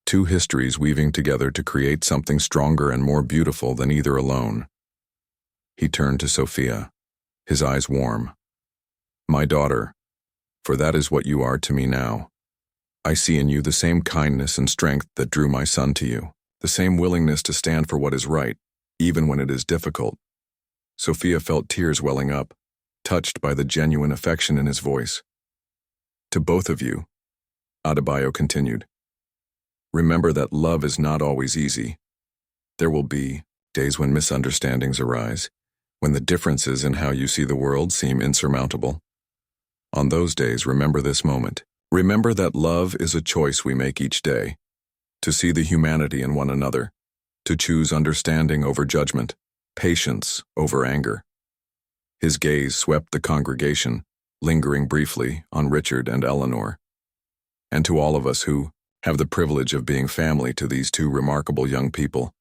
2 histories weaving together to create something stronger and more beautiful than either alone. He turned to Sophia, his eyes warm. My daughter, for that is what you are to me now. I see in you the same kindness and strength that drew my son to you, the same willingness to stand for what is right, even when it is difficult. Sophia felt tears welling up. touched by the genuine affection in his voice. To both of you, Adebayo continued, remember that love is not always easy. There will be days when misunderstandings arise, when the differences in how you see the world seem insurmountable. On those days, remember this moment. Remember that love is a choice we make each day, to see the humanity in one another, to choose understanding over judgment, patience over anger. His gaze swept the congregation, lingering briefly on Richard and Eleanor. And to all of us who have the privilege of being family to these two remarkable young people,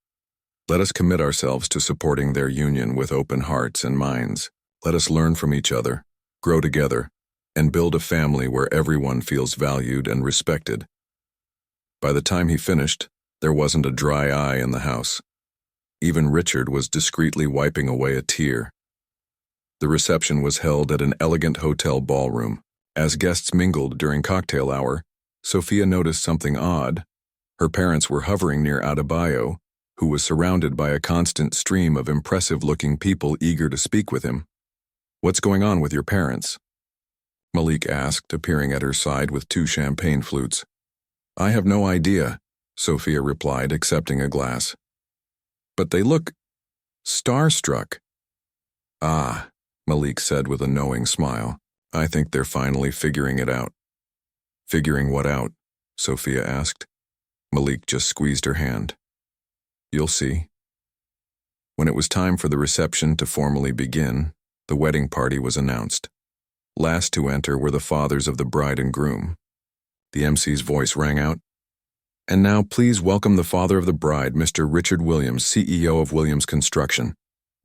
let us commit ourselves to supporting their union with open hearts and minds. Let us learn from each other, grow together, and build a family where everyone feels valued and respected. By the time he finished, there wasn't a dry eye in the house. Even Richard was discreetly wiping away a tear. The reception was held at an elegant hotel ballroom. As guests mingled during cocktail hour, Sophia noticed something odd. Her parents were hovering near Adebayo, who was surrounded by a constant stream of impressive-looking people eager to speak with him. "What's going on with your parents?" Malik asked, appearing at her side with 2 champagne flutes. "I have no idea," Sophia replied, accepting a glass. "But they look starstruck." "Ah," Malik said with a knowing smile. "I think they're finally figuring it out." "Figuring what out?" Sophia asked. Malik just squeezed her hand. "You'll see." When it was time for the reception to formally begin, the wedding party was announced. Last to enter were the fathers of the bride and groom. The MC's voice rang out. "And now please welcome the father of the bride, Mr. Richard Williams, CEO of Williams Construction."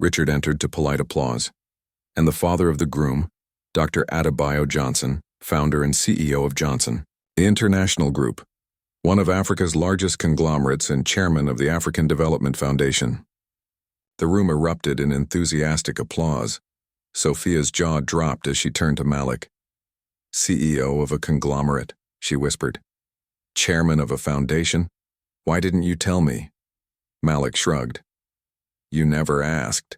Richard entered to polite applause. "And the father of the groom, Dr. Adebayo Johnson, founder and CEO of Johnson, the International Group, one of Africa's largest conglomerates and chairman of the African Development Foundation." The room erupted in enthusiastic applause. Sophia's jaw dropped as she turned to Malik. "CEO of a conglomerate," she whispered. "Chairman of a foundation? Why didn't you tell me?" Malik shrugged. "You never asked.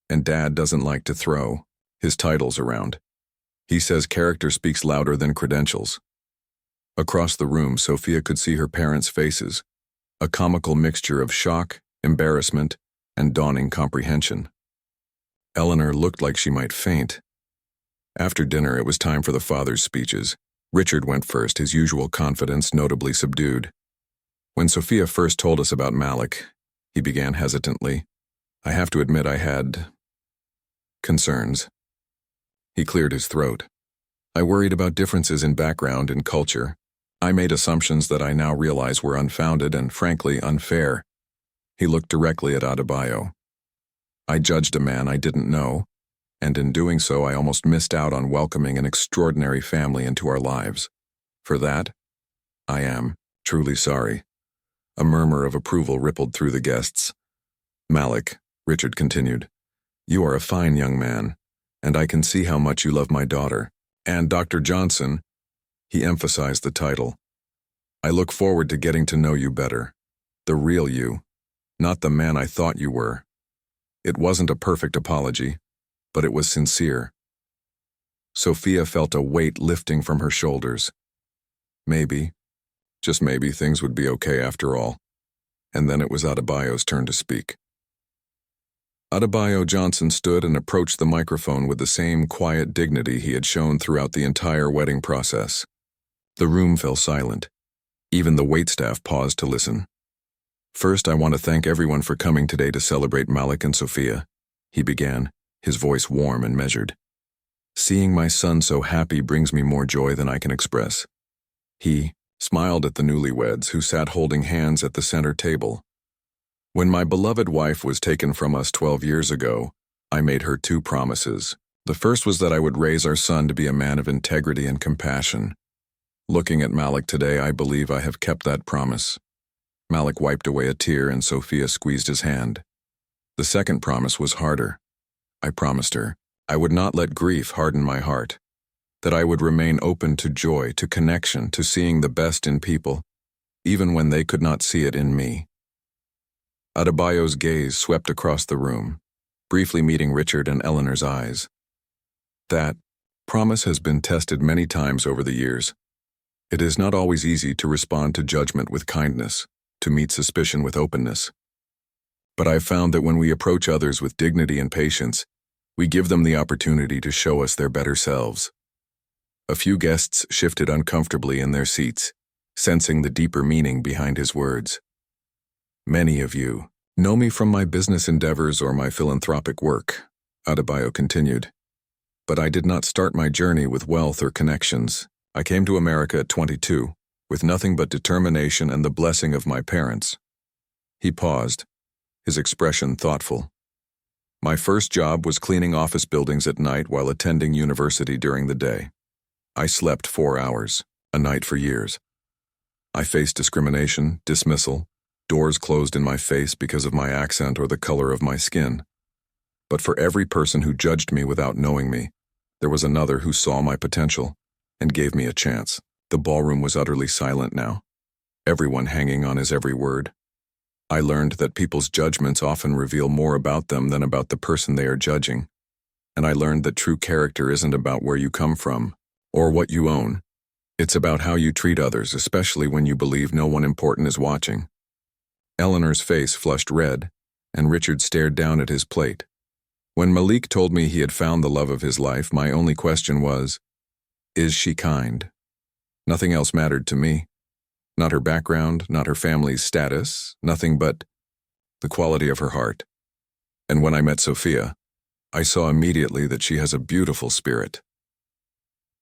And Dad doesn't like to throw his titles around. He says character speaks louder than credentials." Across the room, Sophia could see her parents' faces, a comical mixture of shock, embarrassment, and dawning comprehension. Eleanor looked like she might faint. After dinner, it was time for the fathers' speeches. Richard went first, his usual confidence notably subdued. "When Sophia first told us about Malik," he began hesitantly, "I have to admit I had concerns." He cleared his throat. "I worried about differences in background and culture. I made assumptions that I now realize were unfounded and, frankly, unfair." He looked directly at Adebayo. "I judged a man I didn't know, and in doing so I almost missed out on welcoming an extraordinary family into our lives. For that, I am truly sorry." A murmur of approval rippled through the guests. "Malik," Richard continued, "you are a fine young man, and I can see how much you love my daughter. And Dr. Johnson," he emphasized the title, "I look forward to getting to know you better. The real you, not the man I thought you were." It wasn't a perfect apology, but it was sincere. Sophia felt a weight lifting from her shoulders. Maybe, just maybe, things would be okay after all. And then it was Adebayo's turn to speak. Adebayo Johnson stood and approached the microphone with the same quiet dignity he had shown throughout the entire wedding process. The room fell silent. Even the waitstaff paused to listen. "First, I want to thank everyone for coming today to celebrate Malik and Sophia," he began, his voice warm and measured. "Seeing my son so happy brings me more joy than I can express." He smiled at the newlyweds who sat holding hands at the center table. "When my beloved wife was taken from us 12 years ago, I made her 2 promises. The first was that I would raise our son to be a man of integrity and compassion. Looking at Malik today, I believe I have kept that promise." Malik wiped away a tear and Sophia squeezed his hand. "The second promise was harder. I promised her I would not let grief harden my heart, that I would remain open to joy, to connection, to seeing the best in people, even when they could not see it in me." Adebayo's gaze swept across the room, briefly meeting Richard and Eleanor's eyes. That promise has been tested many times over the years. It is not always easy to respond to judgment with kindness, to meet suspicion with openness. But I've found that when we approach others with dignity and patience, we give them the opportunity to show us their better selves. A few guests shifted uncomfortably in their seats, sensing the deeper meaning behind his words. Many of you know me from my business endeavors or my philanthropic work, Adebayo continued. But I did not start my journey with wealth or connections. I came to America at 22, with nothing but determination and the blessing of my parents. He paused, his expression thoughtful. My first job was cleaning office buildings at night while attending university during the day. I slept 4 hours, a night for years. I faced discrimination, dismissal, doors closed in my face because of my accent or the color of my skin. But for every person who judged me without knowing me, there was another who saw my potential and gave me a chance. The ballroom was utterly silent now, everyone hanging on his every word. I learned that people's judgments often reveal more about them than about the person they are judging. And I learned that true character isn't about where you come from or what you own. It's about how you treat others, especially when you believe no one important is watching. Eleanor's face flushed red, and Richard stared down at his plate. When Malik told me he had found the love of his life, my only question was, is she kind? Nothing else mattered to me. Not her background, not her family's status, nothing but the quality of her heart. And when I met Sophia, I saw immediately that she has a beautiful spirit.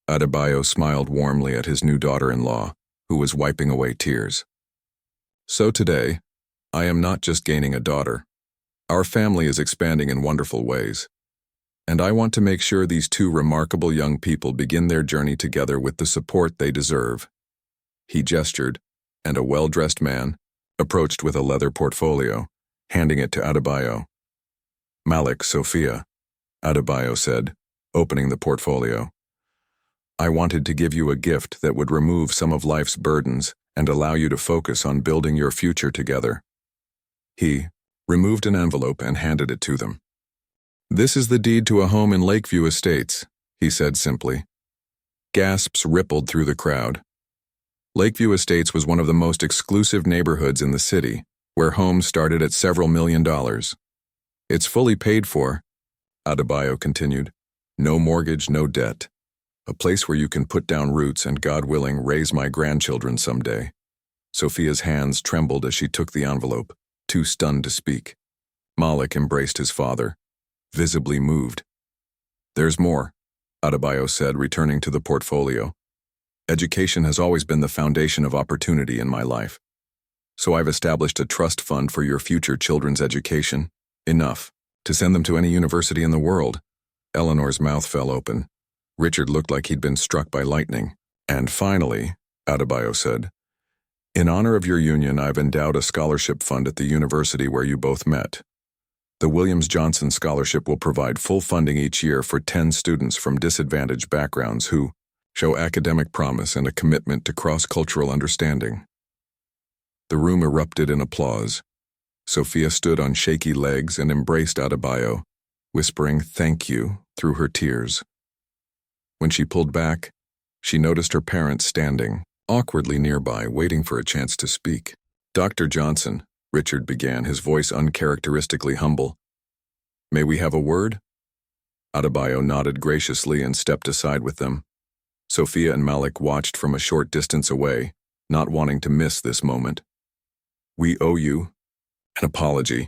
Adebayo smiled warmly at his new daughter-in-law, who was wiping away tears. So today, I am not just gaining a daughter. Our family is expanding in wonderful ways. And I want to make sure these two remarkable young people begin their journey together with the support they deserve. He gestured, and a well-dressed man approached with a leather portfolio, handing it to Adebayo. Malik, Sophia, Adebayo said, opening the portfolio. I wanted to give you a gift that would remove some of life's burdens and allow you to focus on building your future together. He removed an envelope and handed it to them. This is the deed to a home in Lakeview Estates, he said simply. Gasps rippled through the crowd. Lakeview Estates was one of the most exclusive neighborhoods in the city, where homes started at several $1 million. It's fully paid for, Adebayo continued. No mortgage, no debt. A place where you can put down roots and, God willing, raise my grandchildren someday. Sophia's hands trembled as she took the envelope, too stunned to speak. Malik embraced his father, visibly moved. There's more, Adebayo said, returning to the portfolio. Education has always been the foundation of opportunity in my life. So I've established a trust fund for your future children's education. Enough to send them to any university in the world. Eleanor's mouth fell open. Richard looked like he'd been struck by lightning. And finally, Adebayo said, in honor of your union, I've endowed a scholarship fund at the university where you both met. The Williams Johnson Scholarship will provide full funding each year for 10 students from disadvantaged backgrounds who show academic promise and a commitment to cross-cultural understanding. The room erupted in applause. Sophia stood on shaky legs and embraced Adebayo, whispering "thank you" through her tears. When she pulled back, she noticed her parents standing, awkwardly nearby, waiting for a chance to speak. Dr. Johnson, Richard began, his voice uncharacteristically humble. May we have a word? Adebayo nodded graciously and stepped aside with them. Sophia and Malik watched from a short distance away, not wanting to miss this moment. We owe you an apology,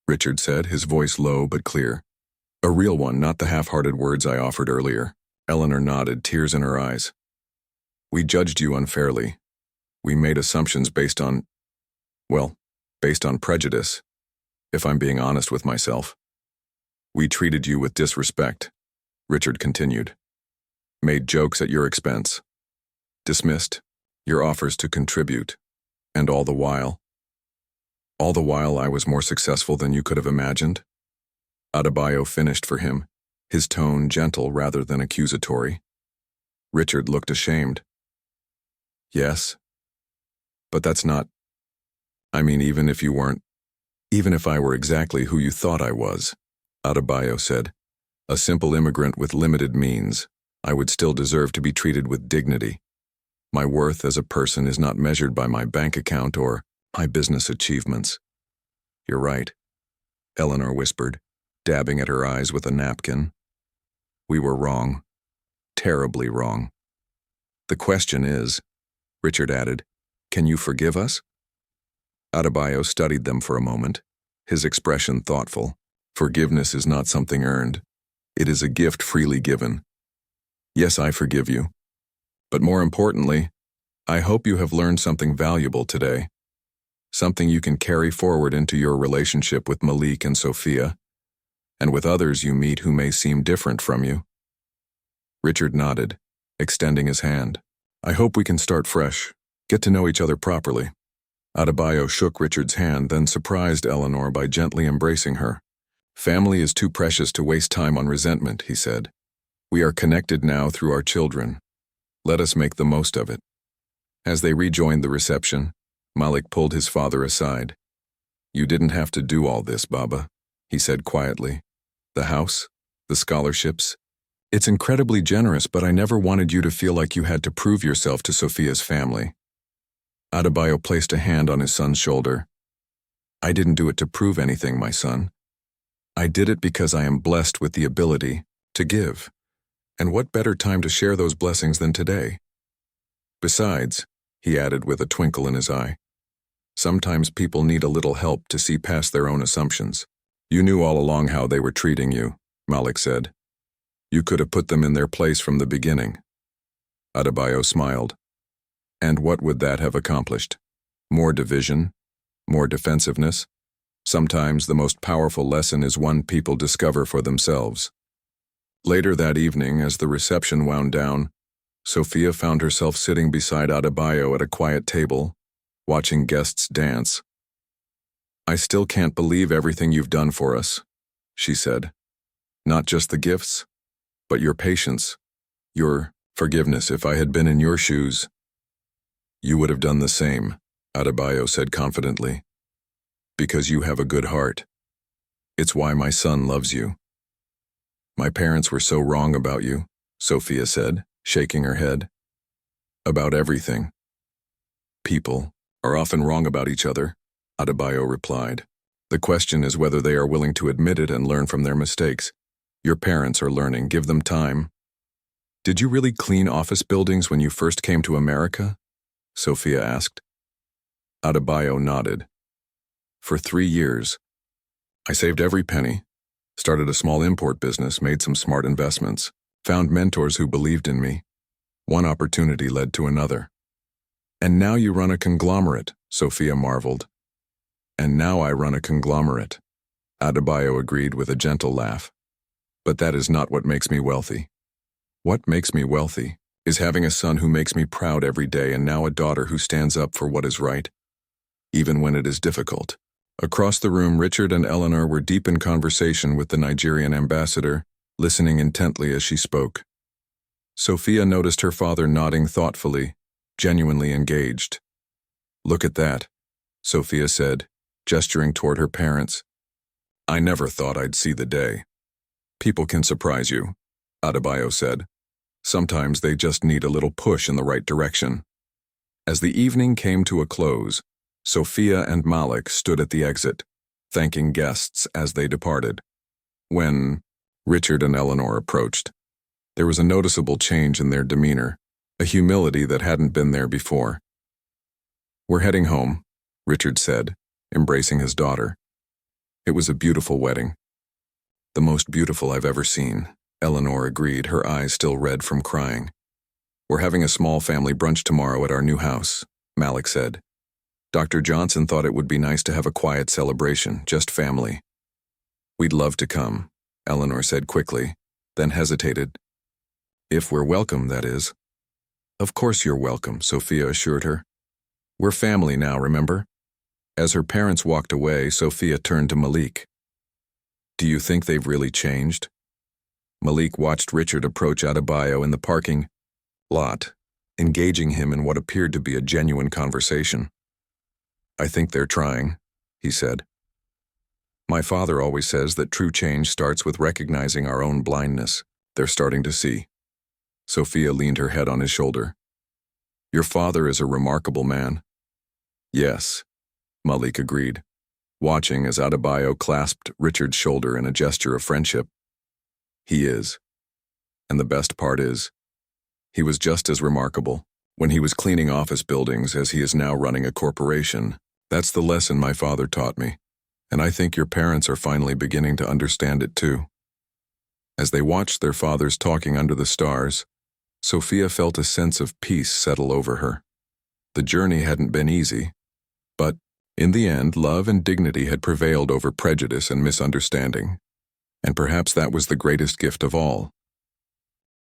Richard said, his voice low but clear. A real one, not the half-hearted words I offered earlier. Eleanor nodded, tears in her eyes. We judged you unfairly. We made assumptions based on prejudice, if I'm being honest with myself. We treated you with disrespect, Richard continued. Made jokes at your expense. Dismissed your offers to contribute. And all the while I was more successful than you could have imagined. Adebayo finished for him, his tone gentle rather than accusatory. Richard looked ashamed. Yes, but that's not... even if I were exactly who you thought I was, Adebayo said. A simple immigrant with limited means, I would still deserve to be treated with dignity. My worth as a person is not measured by my bank account or my business achievements. You're right, Eleanor whispered, dabbing at her eyes with a napkin. We were wrong. Terribly wrong. The question is, Richard added, can you forgive us? Adebayo studied them for a moment, his expression thoughtful. Forgiveness is not something earned. It is a gift freely given. Yes, I forgive you. But more importantly, I hope you have learned something valuable today. Something you can carry forward into your relationship with Malik and Sophia, and with others you meet who may seem different from you. Richard nodded, extending his hand. I hope we can start fresh, get to know each other properly. Adebayo shook Richard's hand, then surprised Eleanor by gently embracing her. Family is too precious to waste time on resentment, he said. We are connected now through our children. Let us make the most of it. As they rejoined the reception, Malik pulled his father aside. You didn't have to do all this, Baba, he said quietly. The house, the scholarships. It's incredibly generous, but I never wanted you to feel like you had to prove yourself to Sophia's family. Adebayo placed a hand on his son's shoulder. I didn't do it to prove anything, my son. I did it because I am blessed with the ability to give. And what better time to share those blessings than today? Besides, he added with a twinkle in his eye, sometimes people need a little help to see past their own assumptions. You knew all along how they were treating you, Malik said. You could have put them in their place from the beginning. Adebayo smiled. And what would that have accomplished? More division? More defensiveness? Sometimes the most powerful lesson is one people discover for themselves. Later that evening, as the reception wound down, Sophia found herself sitting beside Adebayo at a quiet table, watching guests dance. I still can't believe everything you've done for us, she said. Not just the gifts, but your patience, your forgiveness. If I had been in your shoes, you would have done the same, Adebayo said confidently. Because you have a good heart. It's why my son loves you. My parents were so wrong about you, Sophia said, shaking her head. About everything. People are often wrong about each other, Adebayo replied. The question is whether they are willing to admit it and learn from their mistakes. Your parents are learning, give them time. Did you really clean office buildings when you first came to America? Sophia asked. Adebayo nodded. For 3 years. I saved every penny, started a small import business, made some smart investments, found mentors who believed in me. One opportunity led to another. And now you run a conglomerate, Sophia marveled. And now I run a conglomerate, Adebayo agreed with a gentle laugh. But that is not what makes me wealthy. What makes me wealthy is having a son who makes me proud every day and now a daughter who stands up for what is right, even when it is difficult. Across the room, Richard and Eleanor were deep in conversation with the Nigerian ambassador, listening intently as she spoke. Sophia noticed her father nodding thoughtfully, genuinely engaged. Look at that, Sophia said, gesturing toward her parents. I never thought I'd see the day. People can surprise you, Adebayo said. Sometimes they just need a little push in the right direction. As the evening came to a close, Sophia and Malik stood at the exit, thanking guests as they departed. When Richard and Eleanor approached, there was a noticeable change in their demeanor, a humility that hadn't been there before. We're heading home, Richard said, embracing his daughter. It was a beautiful wedding. The most beautiful I've ever seen, Eleanor agreed, her eyes still red from crying. We're having a small family brunch tomorrow at our new house, Malik said. Dr. Johnson thought it would be nice to have a quiet celebration, just family. We'd love to come, Eleanor said quickly, then hesitated. If we're welcome, that is. Of course you're welcome, Sophia assured her. We're family now, remember? As her parents walked away, Sophia turned to Malik. Do you think they've really changed? Malik watched Richard approach Adebayo in the parking lot, engaging him in what appeared to be a genuine conversation. I think they're trying, he said. My father always says that true change starts with recognizing our own blindness. They're starting to see. Sophia leaned her head on his shoulder. Your father is a remarkable man. Yes, Malik agreed, watching as Adebayo clasped Richard's shoulder in a gesture of friendship. He is. And the best part is, he was just as remarkable when he was cleaning office buildings as he is now running a corporation. That's the lesson my father taught me, and I think your parents are finally beginning to understand it too. As they watched their fathers talking under the stars, Sophia felt a sense of peace settle over her. The journey hadn't been easy, but in the end, love and dignity had prevailed over prejudice and misunderstanding. And perhaps that was the greatest gift of all.